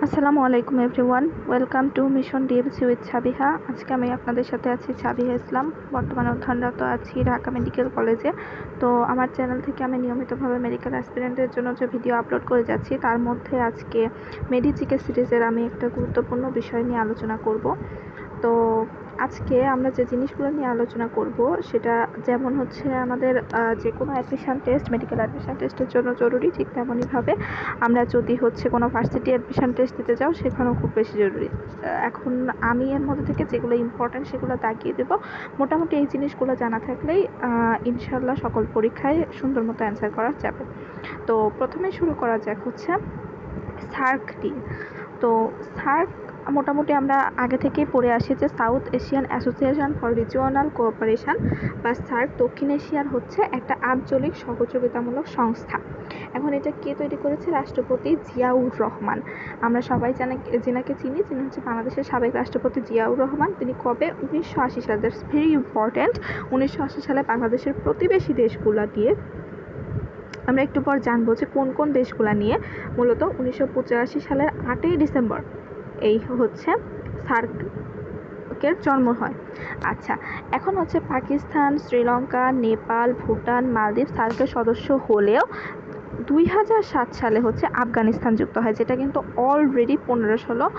আসসালামু আলাইকুম everyone, welcome to mission DMC with Sabiha. আজকে আমি আপনাদের সাথে আছি সাবিহা ইসলাম। বর্তমানে অধ্যয়নরত আছি ঢাকা মেডিকেল কলেজে। তো আমার চ্যানেল থেকে আমি নিয়মিতভাবে মেডিকেল অ্যাসপিরেন্টের জন্য যে ভিডিও আপলোড করে যাচ্ছি, তার মধ্যে আজকে মেডিজিকে সিরিজের আমি একটা গুরুত্বপূর্ণ বিষয় নিয়ে আলোচনা করব। তো আজকে আমরা যে জিনিসগুলো নিয়ে আলোচনা করব সেটা যেমন হচ্ছে আমাদের যে কোনো অ্যাডমিশন টেস্ট, মেডিকেল অ্যাডমিশন টেস্টের জন্য জরুরি, ঠিক তেমনইভাবে আমরা যদি হচ্ছে কোনো ভার্সিটি অ্যাডমিশন টেস্ট দিতে যাও সেখানেও খুব বেশি জরুরি। এখন আমি এর মধ্যে থেকে যেগুলো ইম্পর্ট্যান্ট সেগুলো দাগিয়ে দেবো। মোটামুটি এই জিনিসগুলো জানা থাকলেই ইনশাল্লাহ সকল পরীক্ষায় সুন্দর মতো অ্যান্সার করা যাবে। তো প্রথমেই শুরু করা যাক হচ্ছে সার্ক দিয়ে। তো সার্ক মোটামুটি আমরা আগে থেকেই পড়ে আসি যে south Asian association for regional cooperation বা সার্ক দক্ষিণ এশিয়ার হচ্ছে একটা আঞ্চলিক সহযোগিতামূলক সংস্থা। এখন এটা কে তৈরি করেছে? রাষ্ট্রপতি জিয়াউর রহমান। আমরা সবাই যেনাকে চিনি, যিনি হচ্ছে বাংলাদেশের সাবেক রাষ্ট্রপতি জিয়াউর রহমান। তিনি কবে? 1980 সালে। That's very important. 1980 সালে বাংলাদেশের প্রতিবেশী দেশগুলো দিয়ে আমরা একটু পর জানবো যে কোন কোন দেশগুলা নিয়ে মূলত 1985 সালের 8ই ডিসেম্বর এই হচ্ছে সার্কের জন্ম হয়। আচ্ছা, এখন হচ্ছে পাকিস্তান, শ্রীলঙ্কা, নেপাল, ভুটান, মালদ্বীপ সার্কের সদস্য হলেও 2007 সালে হচ্ছে আফগানিস্তান যুক্ত হয়, যেটা কিন্তু অলরেডি 15-16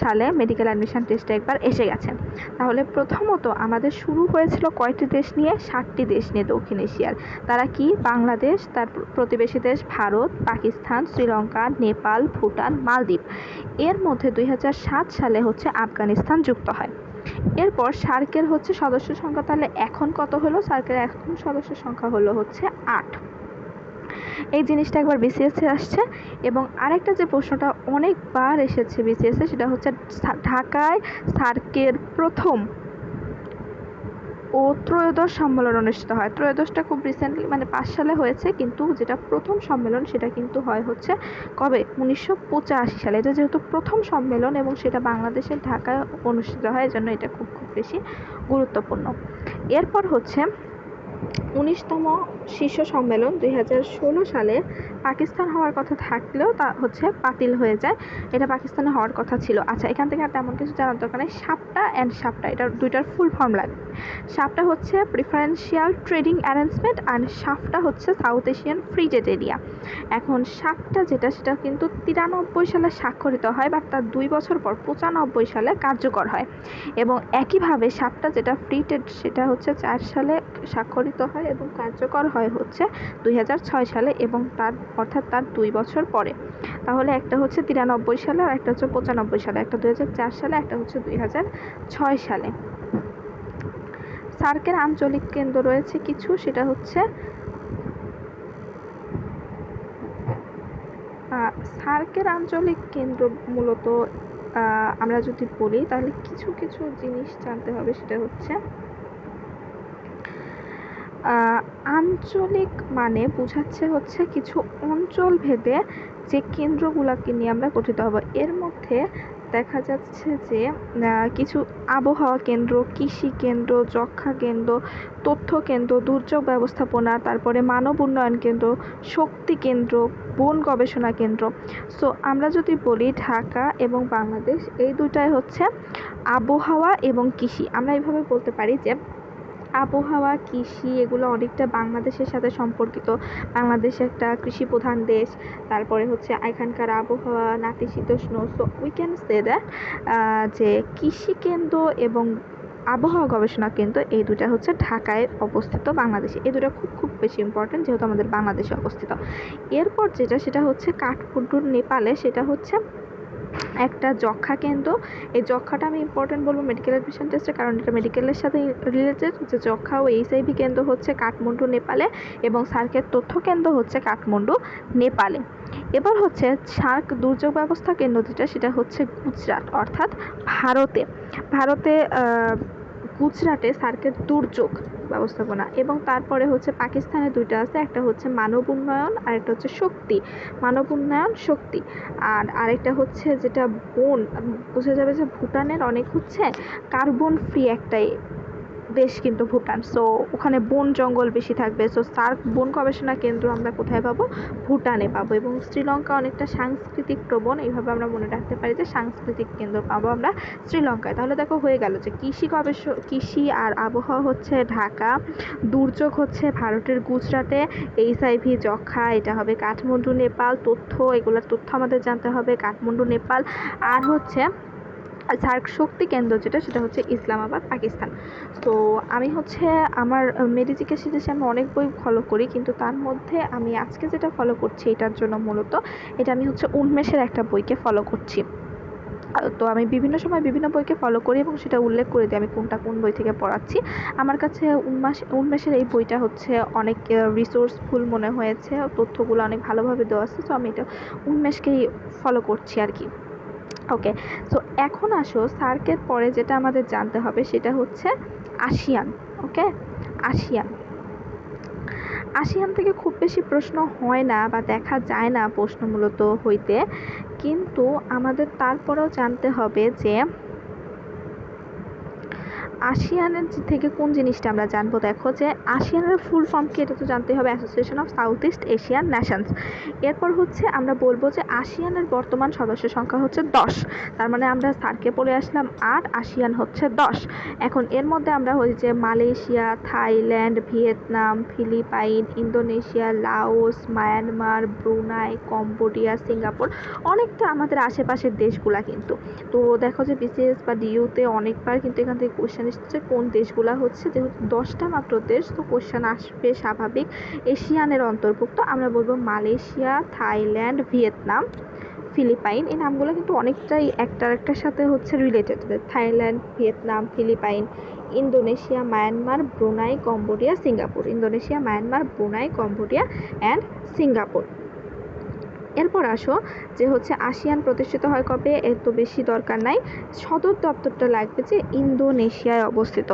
সালে মেডিকেল অ্যাডমিশন টেস্টে একবার এসে গেছে। তাহলে প্রথমত আমাদের শুরু হয়েছিল কয়টি দেশ নিয়ে? 7টি দেশ নিয়ে দক্ষিণ এশিয়ার। তারা কি? বাংলাদেশ, তার প্রতিবেশী দেশ ভারত, পাকিস্তান, শ্রীলঙ্কা, নেপাল, ভুটান, মালদ্বীপ। এর মধ্যে 2007 সালে হচ্ছে আফগানিস্তান যুক্ত হয়। এরপর সার্কের হচ্ছে সদস্য সংখ্যা, তাহলে এখন কত হলো? সার্কের এখন সদস্য সংখ্যা হলো হচ্ছে 8। এই জিনিসটা একবার বিসিএসে আসছে। এবং আরেকটা যে প্রশ্নটা অনেকবার এসেছে বিসিএসে, সেটা হচ্ছে ঢাকায় সার্কের প্রথম ও ত্রয়োদশ সম্মেলন অনুষ্ঠিত হয়। ত্রয়োদশটা খুব রিসেন্টলি, মানে 5 সালে হয়েছে, কিন্তু যেটা প্রথম সম্মেলন সেটা কিন্তু হয় হচ্ছে কবে? 1985 সালে। এটা যেহেতু প্রথম সম্মেলন এবং সেটা বাংলাদেশের ঢাকায় অনুষ্ঠিত হয়, এজন্য এটা খুব বেশি গুরুত্বপূর্ণ। এরপর হচ্ছে 19তম শীর্ষ সম্মেলন 2016 সালে পাকিস্তান হওয়ার কথা থাকলেও তা হচ্ছে বাতিল হয়ে যায়। এটা পাকিস্তানে হওয়ার কথা ছিল। আচ্ছা, এখান থেকে আর তেমন কিছু জানার দরকার নেই। সাপটা অ্যান্ড সাপটা, এটার দুইটার ফুল ফর্ম লাগবে। সাপটা হচ্ছে প্রিফারেন্সিয়াল ট্রেডিং অ্যারেঞ্জমেন্ট অ্যান্ড সাপটা হচ্ছে south Asian free trade area. এখন সাপটা যেটা, সেটা কিন্তু 93 সালে স্বাক্ষরিত হয়, বাট তার 2 বছর পর 95 সালে কার্যকর হয়। এবং একইভাবে সাপটা যেটা ফ্রি ট্রেড, সেটা হচ্ছে 4 সালে স্বাক্ষরিত হয় এবং কার্যকর হয় হচ্ছে 2006 সালে, এবং তার অর্থাৎ তার 2 বছর পরে। তাহলে একটা হচ্ছে 93 সালে আর একটা হচ্ছে 95 সালে, একটা 2004 সালে, একটা হচ্ছে 2006 সালে। সার্কের আঞ্চলিক কেন্দ্র রয়েছে কিছু, সেটা হচ্ছে সার্কের আঞ্চলিক কেন্দ্র মূলত আমরা যদি বলি তাহলে কিছু কিছু জিনিস জানতে হবে। সেটা হচ্ছে আঞ্চলিক মানে বোঝাচ্ছে হচ্ছে কিছু অঞ্চল ভেদে যে কেন্দ্রগুলোকে নিয়ে আমরা গঠিত হব। এর মধ্যে দেখা যাচ্ছে যে কিছু আবহাওয়া কেন্দ্র, কৃষি কেন্দ্র, যক্ষ্মা কেন্দ্র, তথ্য কেন্দ্র, দুর্যোগ ব্যবস্থাপনা, তারপরে মানব উন্নয়ন কেন্দ্র, শক্তি কেন্দ্র, বন গবেষণা কেন্দ্র। সো আমরা যদি বলি ঢাকা এবং বাংলাদেশ, এই দুটাই হচ্ছে আবহাওয়া এবং কৃষি। আমরা এইভাবে বলতে পারি যে আবহাওয়া, কৃষি এগুলো অনেকটা বাংলাদেশের সাথে সম্পর্কিত। বাংলাদেশ একটা কৃষি প্রধান দেশ। তারপরে হচ্ছে এখানকার আবহাওয়া নাতিশীতোষ্ণ। So we can say that যে কৃষি কেন্দ্র এবং আবহাওয়া গবেষণা কেন্দ্র, এই দুটা হচ্ছে ঢাকায় অবস্থিত বাংলাদেশে। এই দুটো খুব খুব বেশি ইম্পর্টেন্ট, যেহেতু আমাদের বাংলাদেশে অবস্থিত। এরপর যেটা, সেটা হচ্ছে কাঠমান্ডুর নেপালে, সেটা হচ্ছে একটা যক্ষ্মা কেন্দ্র। এই যক্ষ্মাটা আমি ইম্পর্টেন্ট বলবো মেডিকেল অ্যাডমিশন টেস্টে, কারণ এটা মেডিকেলের সাথে রিলেটেড। যে যক্ষ্মা ও এইচআইভি কেন্দ্র হচ্ছে কাঠমান্ডু নেপালে, এবং সার্কের তথ্য কেন্দ্র হচ্ছে কাঠমান্ডু নেপালে। এবার হচ্ছে সার্ক দুর্যোগ ব্যবস্থা কেন্দ্র যেটা, সেটা হচ্ছে গুজরাট, অর্থাৎ ভারতে। ভারতে গুজরাটে সার্কের দুর্যোগ ব্যবস্থাপনা। এবং তারপরে হচ্ছে পাকিস্তানে দুইটা আছে, একটা হচ্ছে মানব উন্নয়ন আর একটা হচ্ছে শক্তি। মানব উন্নয়ন, শক্তি। আর আরেকটা হচ্ছে যেটা বন, বোঝা যাবে যে ভুটানের অনেক হচ্ছে কার্বন ফ্রি একটাই দেশ কিন্তু ভুটান। সো ওখানে বন জঙ্গল বেশি থাকবে। সো সার্ক বন গবেষণা কেন্দ্র আমরা কোথায় পাবো? ভুটানে পাবো। এবং শ্রীলঙ্কা অনেকটা সাংস্কৃতিক প্রবণ, এইভাবে আমরা মনে রাখতে পারি যে সাংস্কৃতিক কেন্দ্র পাবো আমরা শ্রীলঙ্কায়। তাহলে দেখো হয়ে গেল যে কৃষি আর আবহাওয়া হচ্ছে ঢাকা, দুর্যোগ হচ্ছে ভারতের গুজরাটে, HIV যক্ষা এটা হবে কাঠমান্ডু নেপাল, এগুলোর তথ্য আমাদের জানতে হবে কাঠমান্ডু নেপাল। আর হচ্ছে সার্ক শক্তি কেন্দ্র সেটা হচ্ছে ইসলামাবাদ পাকিস্তান। তো আমি হচ্ছে আমার মেডিজিকে শেষে আমি অনেক বই ফলো করি, কিন্তু তার মধ্যে আমি আজকে যেটা ফলো করছি এটার জন্য মূলত এটা আমি হচ্ছে উন্মেষের একটা বইকে ফলো করছি। তো আমি বিভিন্ন সময় বিভিন্ন বইকে ফলো করি এবং সেটা উল্লেখ করে দিই আমি কোনটা কোন বই থেকে পড়াচ্ছি। আমার কাছে উন্মেষের এই বইটা হচ্ছে অনেক রিসোর্সফুল মনে হয়েছে, তথ্যগুলো অনেক ভালোভাবে দেওয়া আছে। তো আমি এটা উন্মেষকেই ফলো করছি আর কি। ওকে, সো এখন আসো সার্কের পরে যেটা আমাদের জানতে হবে সেটা হচ্ছে আসিয়ান। ওকে, আসিয়ান আসিয়ান থেকে খুব বেশি প্রশ্ন হয় না বা দেখা যায় না প্রশ্ন মূলত হইতে, কিন্তু আমাদের তারপরেও জানতে হবে যে আসিয়ানের থেকে কোন জিনিসটা আমরা জানবো। দেখো যে আসিয়ানের ফুল ফর্ম কি, এটা তো জানতে হবে, association of south east Asian Nations. এরপর হচ্ছে আমরা বলবো যে আসিয়ানের বর্তমান সদস্য সংখ্যা হচ্ছে 10। তার মানে আমরা সার্কে পড়ে আসলাম 8, আসিয়ান হচ্ছে 10। এখন এর মধ্যে আমরা হচ্ছে Malaysia, Thailand, Vietnam, Philippine, Indonesia, Laos, Myanmar, Brunei, Cambodia, Singapore, অনেকটা আমাদের আশেপাশের দেশগুলা কিন্তু। তো দেখো যে BCS বা DU-তে অনেকবার কিন্তু এখান থেকে কোশ্চেন এসেছে কোন দেশগুলা হচ্ছে, যেহেতু 10টা মাত্র দেশ তো কোশ্চেন আসবে স্বাভাবিক। এশিয়ানের অন্তর্ভুক্ত আমরা বলবো মালয়েশিয়া, থাইল্যান্ড, ভিয়েতনাম, ফিলিপাইন। এই নামগুলো কিন্তু অনেকটাই একটার সাথে হচ্ছে related. Thailand, Vietnam, Philippine, Indonesia, Myanmar, Brunei, Cambodia, Singapore. Indonesia, Myanmar, Brunei, Cambodia and Singapore. এরপর আসো যে হচ্ছে আসিয়ান প্রতিষ্ঠিত হয় কবে, এত বেশি দরকার নাই, সদর দপ্তরটা লাগবে যে ইন্দোনেশিয়ায় অবস্থিত।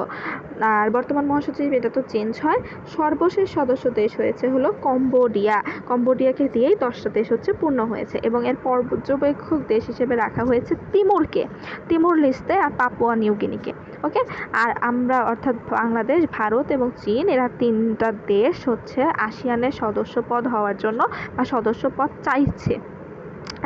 আর বর্তমান মহাসচিব এটা তো চেঞ্জ হয়। সর্বশেষ সদস্য দেশ হয়েছে হলো কম্বোডিয়া। কম্বোডিয়াকে দিয়েই 10টা দেশ হচ্ছে পূর্ণ হয়েছে এবং এর পর্যবেক্ষক দেশ হিসেবে রাখা হয়েছে তিমুর লিস্টে আর পাপুয়া নিউগিনিকে। ওকে, আর আমরা অর্থাৎ বাংলাদেশ, ভারত এবং চীন, এরা 3টা দেশ হচ্ছে আসিয়ানের সদস্যপদ হওয়ার জন্য বা সদস্যপদ চাইছে।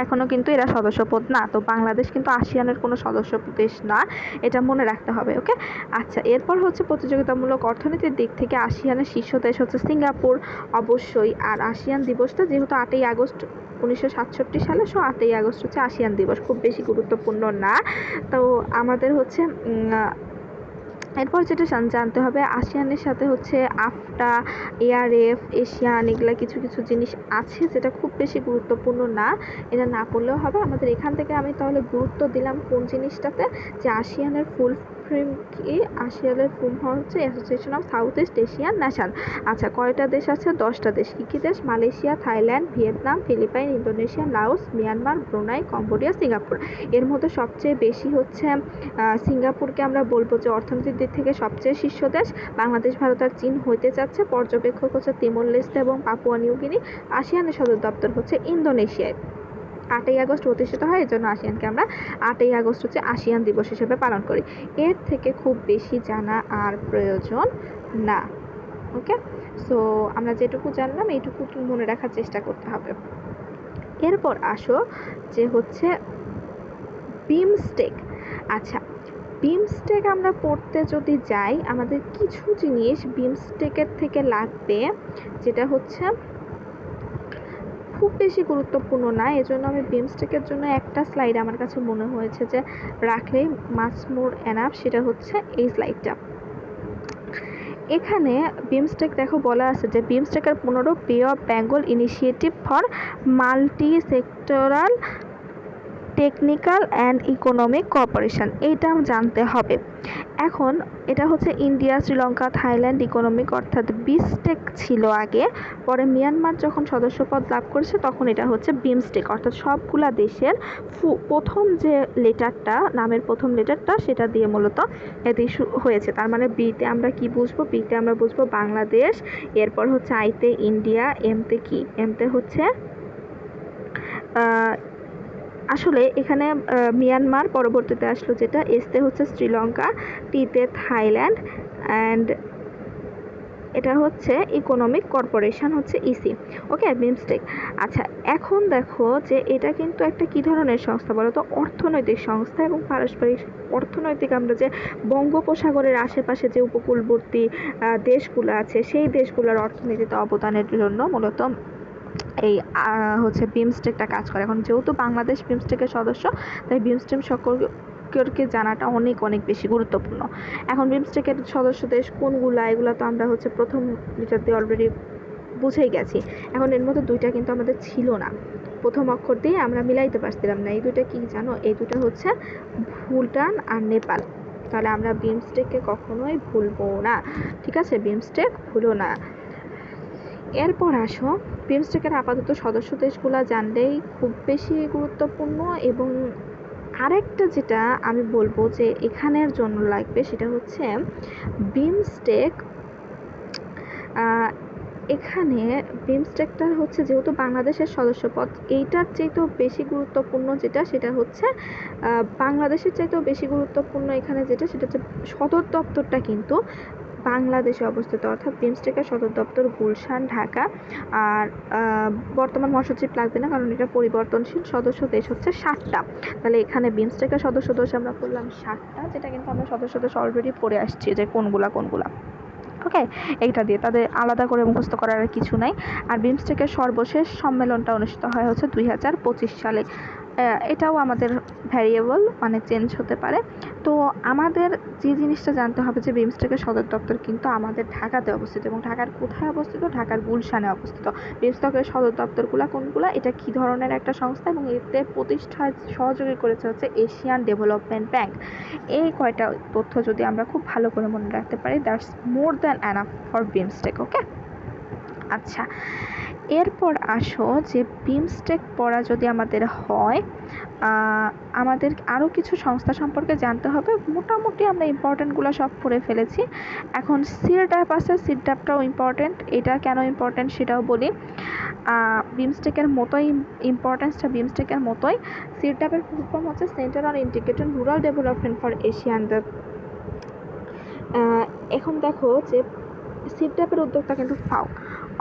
এখনো কিন্তু এরা সদস্যপদ না, তো বাংলাদেশ কিন্তু আসিয়ানের কোনো সদস্য দেশ না, এটা মনে রাখতে হবে। ওকে, আচ্ছা, এরপর হচ্ছে প্রতিযোগিতামূলক অর্থনীতির দিক থেকে আসিয়ানের শীর্ষ দেশ হচ্ছে সিঙ্গাপুর অবশ্যই। আর আসিয়ান দিবসটা যেহেতু 8ই আগস্ট 1967 সালে, 8ই আগস্ট হচ্ছে আসিয়ান দিবস, খুব বেশি গুরুত্বপূর্ণ না। তো আমাদের হচ্ছে এরপর যেটা জানতে হবে আসিয়ানের সাথে হচ্ছে আফটা, ARF, এশিয়ান, এগুলা কিছু কিছু জিনিস আছে যেটা খুব বেশি গুরুত্বপূর্ণ না, এটা না পড়লেও হবে। আমাদের এখান থেকে আমি তাহলে গুরুত্ব দিলাম কোন জিনিসটাতে, যে আসিয়ানের ফুল ফর্ম কি, আসিয়ানের ফুল ফর্ম হচ্ছে association of south east Asian nation. আচ্ছা, কয়টা দেশ আছে? 10টা দেশ। কী কী দেশ? Malaysia, Thailand, Vietnam, Philippine, Indonesia, Laos, Myanmar, Brunei, Cambodia, Singapore. এর মধ্যে সবচেয়ে বেশি হচ্ছে সিঙ্গাপুরকে আমরা বলবো যে অর্থনীতির দিক থেকে সবচেয়ে শীর্ষ দেশ। বাংলাদেশ, ভারত আর চীন হইতে যাচ্ছে। পর্যবেক্ষক হচ্ছে তিমুর লেস্তে এবং পাপুয়া নিউগিনি। আসিয়ানের সদর দপ্তর হচ্ছে ইন্দোনেশিয়ায়। 8ই আগস্ট প্রতিষ্ঠিত হয়, এই জন্য আসিয়ানকে আমরা 8ই আগস্ট হচ্ছে আসিয়ান দিবস হিসেবে পালন করি। এর থেকে খুব বেশি জানা আর প্রয়োজন না। ওকে, সো আমরা যেটুকু জানলাম এইটুকু মনে রাখার চেষ্টা করতে হবে। এরপর আসো যে হচ্ছে বিমস্টেক। আচ্ছা, বিমস্টেক আমরা পড়তে যদি যাই, আমাদের কিছু জিনিস বিমস্টেকের থেকে লাগবে, যেটা হচ্ছে খুব বেশি গুরুত্বপূর্ণ না, এজন্য আমি বিমস্টেকের জন্য একটা স্লাইড আমার কাছে মনে হয়েছে যে রাখলেই মাচ মোর এনাফ, সেটা হচ্ছে এই স্লাইডটা। এখানে বিমস্টেক দেখো বলা আছে যে বিমস্টেকের 15 বে of Bengal initiative for multi sectoral technical and economic cooperation, এইটা জানতে হবে। এখন এটা হচ্ছে ইন্ডিয়া, শ্রীলঙ্কা, থাইল্যান্ড ইকোনমিক অর্থাৎ বিমস্টেক ছিল আগে, পরে মিয়ানমার যখন সদস্যপদ লাভ করেছে তখন এটা হচ্ছে বিমস্টেক, অর্থাৎ সবগুলা দেশের প্রথম যে লেটারটা, নামের প্রথম লেটারটা সেটা দিয়ে মূলত এটি হয়েছে। তার মানে বিতে আমরা কি বুঝবো? বিতে আমরা বুঝবো বাংলাদেশ, এরপর হচ্ছে আইতে ইন্ডিয়া, এমতে কি? এমতে হচ্ছে আসলে এখানে মিয়ানমার পরবর্তীতে আসলো, যেটা এসতে হচ্ছে শ্রীলঙ্কা, টিতে থাইল্যান্ড, অ্যান্ড এটা হচ্ছে ইকোনমিক কর্পোরেশন হচ্ছে ইসি। ওকে, বিমস্টেক। আচ্ছা, এখন দেখো যে এটা কিন্তু একটা কি ধরনের সংস্থা বলো তো? অর্থনৈতিক সংস্থা এবং পারস্পরিক অর্থনৈতিক, আমরা যে বঙ্গোপসাগরের আশেপাশে যে উপকূলবর্তী দেশগুলো আছে সেই দেশগুলোর অর্থনীতিতে অবদানের জন্য মূলত এই হচ্ছে বিমস্টেকটা কাজ করে। এখন যেহেতু বাংলাদেশ বিমস্টেকের সদস্য, তাই বিমস্টেক সকলকে জানাটা অনেক অনেক বেশি গুরুত্বপূর্ণ। এখন বিমস্টেকের সদস্য দেশ কোনগুলা, এগুলো তো আমরা হচ্ছে প্রথম যেটাতে অলরেডি বুঝেই গেছি। এখন এর মধ্যে দুইটা কিন্তু আমাদের ছিল না, প্রথম অক্ষর দিয়ে আমরা মিলাইতে পারছিলাম না। এই দুইটা কি জানো? এই দুটো হচ্ছে ভুটান আর নেপাল। তাহলে আমরা বিমস্টেককে কখনোই ভুলবো না, ঠিক আছে? বিমস্টেক ভুলো না। এরপর আসো, বিমস্টেকের আপাতত সদস্য দেশগুলো জানলেই খুব বেশি গুরুত্বপূর্ণ। এবং আরেকটা যেটা আমি বলবো যে এখানের জন্য লাগবে, সেটা হচ্ছে বিমস্টেক। এখানে বিমস্টেকটা হচ্ছে যেহেতু বাংলাদেশের সদস্যপদ, এইটার চাইতেও বেশি গুরুত্বপূর্ণ যেটা, সেটা হচ্ছে বাংলাদেশের চাইতেও বেশি গুরুত্বপূর্ণ এখানে যেটা, সেটা হচ্ছে সদর দপ্তরটা কিন্তু বাংলাদেশে অবস্থিত। অর্থাৎ বিমস্টেকের সদর দপ্তর গুলশান, ঢাকা। আর বর্তমান মহাসচিব লাগবে না, কারণ এটা পরিবর্তনশীল। সদস্য দেশ হচ্ছে 7টা। তাহলে এখানে বিমস্টেকের সদস্য দেশ আমরা করলাম 7টা, যেটা কিন্তু আমরা সদস্য দেশ অলরেডি পড়ে আসছি যে কোনগুলা। ওকে, এইটা দিয়ে তাদের আলাদা করে মুখস্থ করার আর কিছু নাই। আর বিমস্টেকের সর্বশেষ সম্মেলনটা অনুষ্ঠিত হয় হচ্ছে 2025 সালে। এটাও আমাদের ভ্যারিয়েবল, মানে চেঞ্জ হতে পারে। তো আমাদের যে জিনিসটা জানতে হবে যে বিমস্টেকের সদর দপ্তর কিন্তু আমাদের ঢাকাতে অবস্থিত। এবং ঢাকার কোথায় অবস্থিত? ঢাকার গুলশানে অবস্থিত। বিমস্টেকের সদর দপ্তরগুলো কোনগুলো, এটা কি ধরনের একটা সংস্থা, এবং এতে প্রতিষ্ঠায় সহযোগী করেছে হচ্ছে এশিয়ান ডেভেলপমেন্ট ব্যাংক। এই কয়টা তথ্য যদি আমরা খুব ভালো করে মনে রাখতে পারি, that's more than enough for BIMSTEC. Okay, আচ্ছা, এরপর আসো যে বিমস্টেক পড়া যদি আমাদের হয়, আমাদের আরও কিছু সংস্থা সম্পর্কে জানতে হবে। মোটামুটি আমরা ইম্পর্টেন্টগুলো সব পড়ে ফেলেছি। এখন সিরডাপ আছে, সিরডাপটাও ইম্পর্টেন্ট। এটা কেন ইম্পর্টেন্ট সেটাও বলি। বিমস্টেকের মতোই ইম্পর্টেন্সটা, বিমস্টেকের মতোই। সিরডাপের ফুল ফর্ম হচ্ছে centre on integrated rural development for Asia and the. এখন দেখো যে সিরডাপের উদ্যোক্তা কিন্তু ফাও,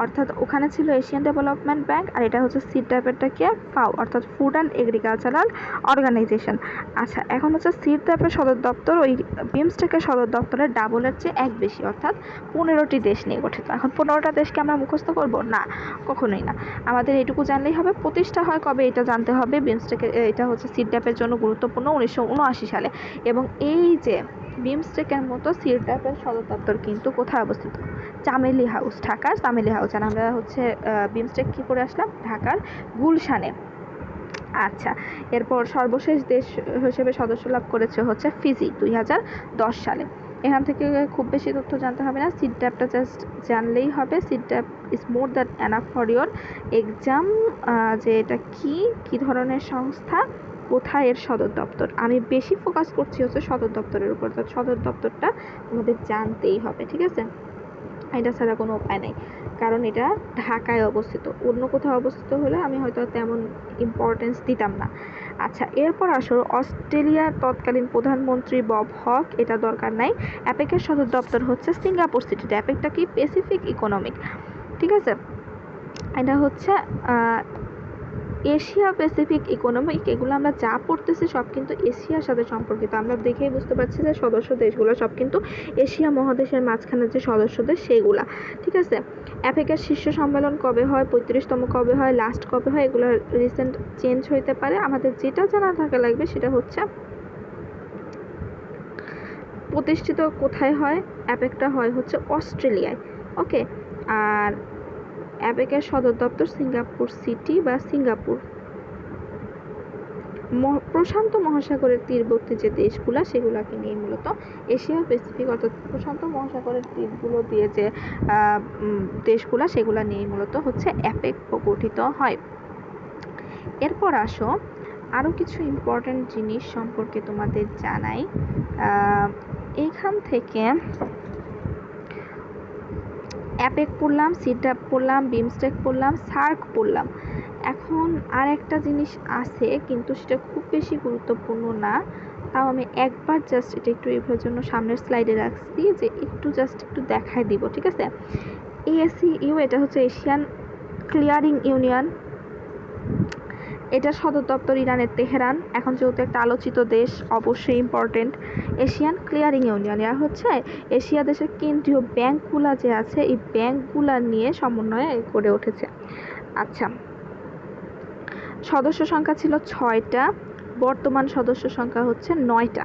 অর্থাৎ ওখানে ছিল এশিয়ান ডেভেলপমেন্ট ব্যাংক, আর এটা হচ্ছে সিরডাপেরটা কি? ফাও, অর্থাৎ ফুড অ্যান্ড এগ্রিকালচারাল অর্গানাইজেশন। আচ্ছা, এখন হচ্ছে সিরডাপের সদর দপ্তর ওই বিমস্টেকের সদর দপ্তরের ডাবলের চেয়ে এক বেশি, অর্থাৎ 15টি দেশ নিয়ে গঠিত। এখন 15টা দেশকে আমরা মুখস্থ করব না, কখনোই না। আমাদের এইটুকু জানলেই হবে। প্রতিষ্ঠা হয় কবে এটা জানতে হবে। বিমস্টেকের এটা হচ্ছে সিরডাপের জন্য গুরুত্বপূর্ণ 1979 সালে। এবং এই যে বিমস্টেকের মতো সিরডাপের সদর দপ্তর কিন্তু কোথায় অবস্থিত? চামেলি হাউস, ঢাকার চামেলি হাউস। আর আমরা হচ্ছে বিমস্টেক কী করে আসলাম? ঢাকার গুলশানে। আচ্ছা, এরপর সর্বশেষ দেশ হিসেবে সদস্য লাভ করেছে হচ্ছে ফিজি 2010 সালে। এখান থেকে খুব বেশি তথ্য জানতে হবে না, সিরডাপটা জাস্ট জানলেই হবে। CIRDAP is more than enough for your exam, যে এটা কি ধরনের সংস্থা, কোথায় এর সদর দপ্তর। আমি বেশি ফোকাস করছি হচ্ছে সদর দপ্তরের উপর। তো সদর দপ্তরটা আমাদের জানতেই হবে, ঠিক আছে? এটা ছাড়া কোনো উপায় নেই, কারণ এটা ঢাকায় অবস্থিত। অন্য কোথাও অবস্থিত হলে আমি হয়তো তেমন ইম্পর্টেন্স দিতাম না। আচ্ছা, এরপর আসো অস্ট্রেলিয়ার তৎকালীন প্রধানমন্ত্রী বব হক, এটা দরকার নাই। অ্যাপেকের সদর দপ্তর হচ্ছে সিঙ্গাপুর সিটিতে। অ্যাপেকটা কি? প্যাসিফিক ইকোনমিক, ঠিক আছে? এটা হচ্ছে এশিয়া প্যাসিফিক ইকোনমিক। এগুলো আমরা যা পড়তেছি সব কিন্তু এশিয়ার সাথে সম্পর্কিত। আমরা দেখেই বুঝতে পারছি যে সদস্য দেশগুলো সব কিন্তু এশিয়া মহাদেশের মাঝখানে যে সদস্য দেশ সেগুলা, ঠিক আছে? অ্যাপেকের শীর্ষ সম্মেলন কবে হয়, 35তম কবে হয়, লাস্ট কবে হয়, এগুলো রিসেন্ট চেঞ্জ হইতে পারে। আমাদের যেটা জানা থাকা লাগবে সেটা হচ্ছে প্রতিষ্ঠিত কোথায় হয়। অ্যাপেকটা হয় হচ্ছে অস্ট্রেলিয়ায়। ওকে, আর অ্যাপেকের সদর দপ্তর সিঙ্গাপুর সিটি বা সিঙ্গাপুর। প্রশান্ত মহাসাগরের তীরবর্তী যে দেশগুলো সেগুলোকে নিয়ে মূলত এশিয়া প্যাসিফিক, অর্থাৎ প্রশান্ত মহাসাগরের তীরগুলো দিয়ে যে দেশগুলো সেগুলো নিয়ে মূলত হচ্ছে অ্যাপেক গঠিত হয়। এরপর আসো আরও কিছু ইম্পর্ট্যান্ট জিনিস সম্পর্কে তোমাদের জানাই। এখান থেকে অ্যাপেক পড়লাম, সিডাপ পড়লাম, বিমস্টেক পড়লাম, সার্ক পড়লাম। এখন আর একটা জিনিস আছে, কিন্তু সেটা খুব বেশি গুরুত্বপূর্ণ না, তাও আমি একবার জাস্ট এটা একটু রিভিউর জন্য সামনের স্লাইডে রাখছি, যে একটু দেখাই দিব, ঠিক আছে। এএসইউ এটা হচ্ছে এশিয়ান ক্লিয়ারিং ইউনিয়ন, এটার সদর দপ্তর ইরানের তেহরান। এখন যেহেতু একটা আলোচিত দেশ, অবশ্যই ইম্পর্টেন্ট। এশিয়ান ক্লিয়ারিং ইউনিয়ন, এরা হচ্ছে এশিয়া দেশের কেন্দ্রীয় ব্যাংকগুলা যে আছে, এই ব্যাংকগুলা নিয়ে সমন্বয়ে গড়ে উঠেছে। আচ্ছা, সদস্য সংখ্যা ছিল 6টা, বর্তমান সদস্য সংখ্যা হচ্ছে 9টা।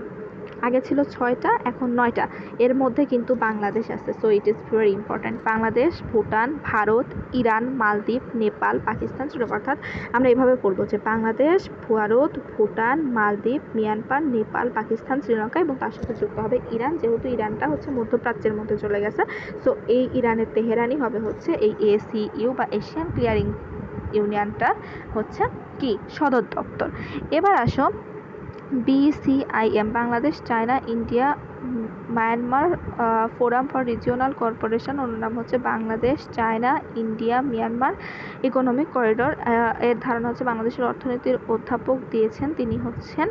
আগে ছিল 6টা, এখন 9টা। এর মধ্যে কিন্তু বাংলাদেশ আছে, so it is very important. Bangladesh, Bhutan, Bharat, Iran, মালদ্বীপ, নেপাল, পাকিস্তান, শ্রীলঙ্কা। অর্থাৎ আমরা এইভাবে পড়বো যে বাংলাদেশ, ভারত, ভুটান, মালদ্বীপ, মিয়ানমার, নেপাল, পাকিস্তান, শ্রীলঙ্কা এবং তার সাথে যুক্ত হবে ইরান, যেহেতু ইরানটা হচ্ছে মধ্যপ্রাচ্যের মধ্যে চলে গেছে। সো এই ইরানের তেহরানই হবে হচ্ছে এই এসিইউ বা এশিয়ান ক্লিয়ারিং ইউনিয়নটার হচ্ছে কি সদর দপ্তর। এবার আসো BCIM, Bangladesh, China, India, Myanmar forum for regional cooperation, ওর নাম হচ্ছে Bangladesh, China, India, Myanmar economic corridor. এর ধারণা হচ্ছে বাংলাদেশের অর্থনীতির অধ্যাপক দিয়েছেন, তিনি হচ্ছেন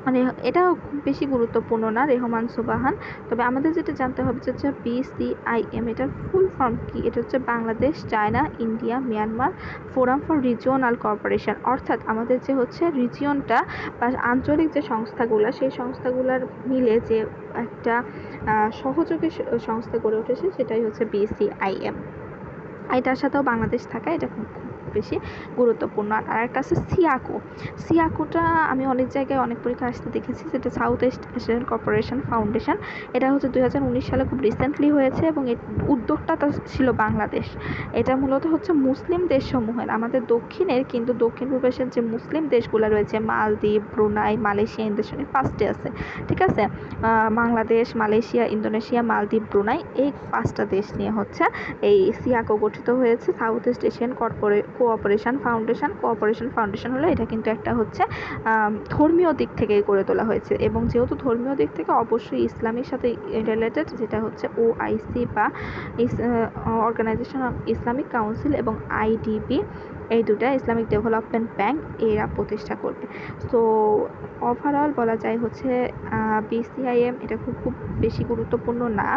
মানে এটা খুব বেশি গুরুত্বপূর্ণ না, রেহমান সুবাহান। তবে আমাদের যেটা জানতে হবে যে হচ্ছে BCIM, এটার ফুল ফর্ম কি? এটা হচ্ছে Bangladesh, China, India, Myanmar forum for regional cooperation. অর্থাৎ আমাদের যে হচ্ছে রিজিয়নটা বা আঞ্চলিক যে সংস্থাগুলো, সেই সংস্থাগুলোর মিলে যে একটা সহযোগী সংস্থা গড়ে উঠেছে, সেটাই হচ্ছে BCIM। এটার সাথেও বাংলাদেশ থাকা, এটা খুব বেশি গুরুত্বপূর্ণ। আর একটা আছে সিয়াকো। সিয়াকোটা আমি অনেক জায়গায় অনেক পরীক্ষা আসতে দেখেছি, যেটা south east Asian cooperation foundation. এটা হচ্ছে 2019 সালে খুব রিসেন্টলি হয়েছে এবং উদ্যোগটা ছিল বাংলাদেশ। এটা মূলত হচ্ছে মুসলিম দেশসমূহের, আমাদের দক্ষিণের কিন্তু দক্ষিণ পূর্ব এশিয়ার যে মুসলিম দেশগুলো রয়েছে, মালদ্বীপ, ব্রুনাই, মালয়েশিয়া, ইন্দোনেশিয়া, ফার্স্টে আছে, ঠিক আছে। বাংলাদেশ, মালয়েশিয়া, ইন্দোনেশিয়া, মালদ্বীপ, ব্রুনাই, এই 5টা দেশ নিয়ে হচ্ছে এই সিয়াকো গঠিত হয়েছে, south east Asian cooperation foundation হলো এটা কিন্তু একটা হচ্ছে ধর্মীয় দিক থেকেই গড়ে তোলা হয়েছে, এবং যেহেতু ধর্মীয় দিক থেকে অবশ্যই ইসলামের সাথে রিলেটেড, যেটা হচ্ছে OIC বা অর্গানাইজেশন অফ ইসলামিক কাউন্সিল এবং IDB, এই দুটা ইসলামিক ডেভেলপমেন্ট ব্যাংক এরা প্রতিষ্ঠা করবে। সো ওভারঅল বলা যায় হচ্ছে BCIM এটা খুব বেশি গুরুত্বপূর্ণ না।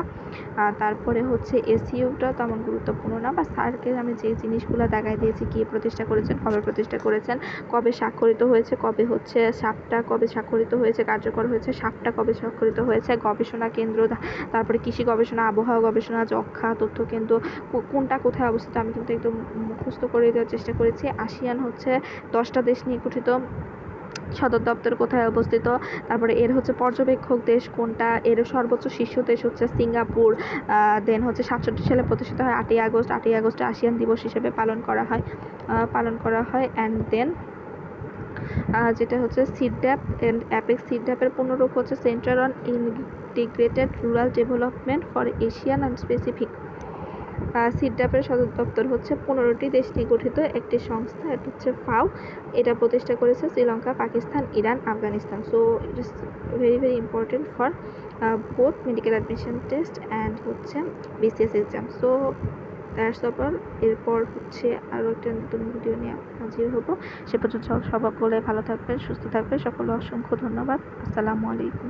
তারপরে হচ্ছে এসইউটা তেমন গুরুত্বপূর্ণ না, বা স্যারকে আমি যে জিনিসগুলো দেখাই দিয়েছি, কে প্রতিষ্ঠা করেছেন, কবে প্রতিষ্ঠা করেছেন, কবে স্বাক্ষরিত হয়েছে, কবে হচ্ছে সাপটা কবে স্বাক্ষরিত হয়েছে, কার্যকর হয়েছে, সাপটা কবে স্বাক্ষরিত হয়েছে, গবেষণা কেন্দ্র, তারপরে কৃষি গবেষণা, আবহাওয়া গবেষণা, যক্ষ্মা তথ্য কেন্দ্র কোনটা কোথায় অবস্থিত, আমি কিন্তু একদম মুখস্থ করে দেওয়ার চেষ্টা করেছি। আসিয়ান হচ্ছে 10টা দেশ নিয়ে গঠিত, সদর দপ্তর কোথায় অবস্থিত, তারপরে এর হচ্ছে পর্যবেক্ষক দেশ কোনটা, এর সর্বোচ্চ শীর্ষ দেশ হচ্ছে সিঙ্গাপুর। দেন হচ্ছে 67 সালে প্রতিষ্ঠিত হয় 8ই আগস্ট আসিয়ান দিবস হিসেবে পালন করা হয় অ্যান্ড দেন যেটা হচ্ছে সিডড্যাপ অ্যান্ড অ্যাপেক্স। সিডড্যাপের পূর্ণরূপ হচ্ছে centre on integrated rural development for Asian and Pacific. সিডড্যাপের সদর দপ্তর হচ্ছে 15টি দেশ নিয়ে গঠিত একটি সংস্থা, এটা হচ্ছে FAO। এটা প্রতিষ্ঠা করেছে Sri Lanka, Pakistan, Iran, Afghanistan. So it is very important for both medical admission test and হচ্ছে BCS exam. So that's all. এরপর হচ্ছে আরও একটা নতুন ভিডিও নিয়ে হাজির হব। সে পর্যন্ত সকলে ভালো থাকবেন, সুস্থ থাকবেন। সকলে অসংখ্য ধন্যবাদ। আসসালামু আলাইকুম।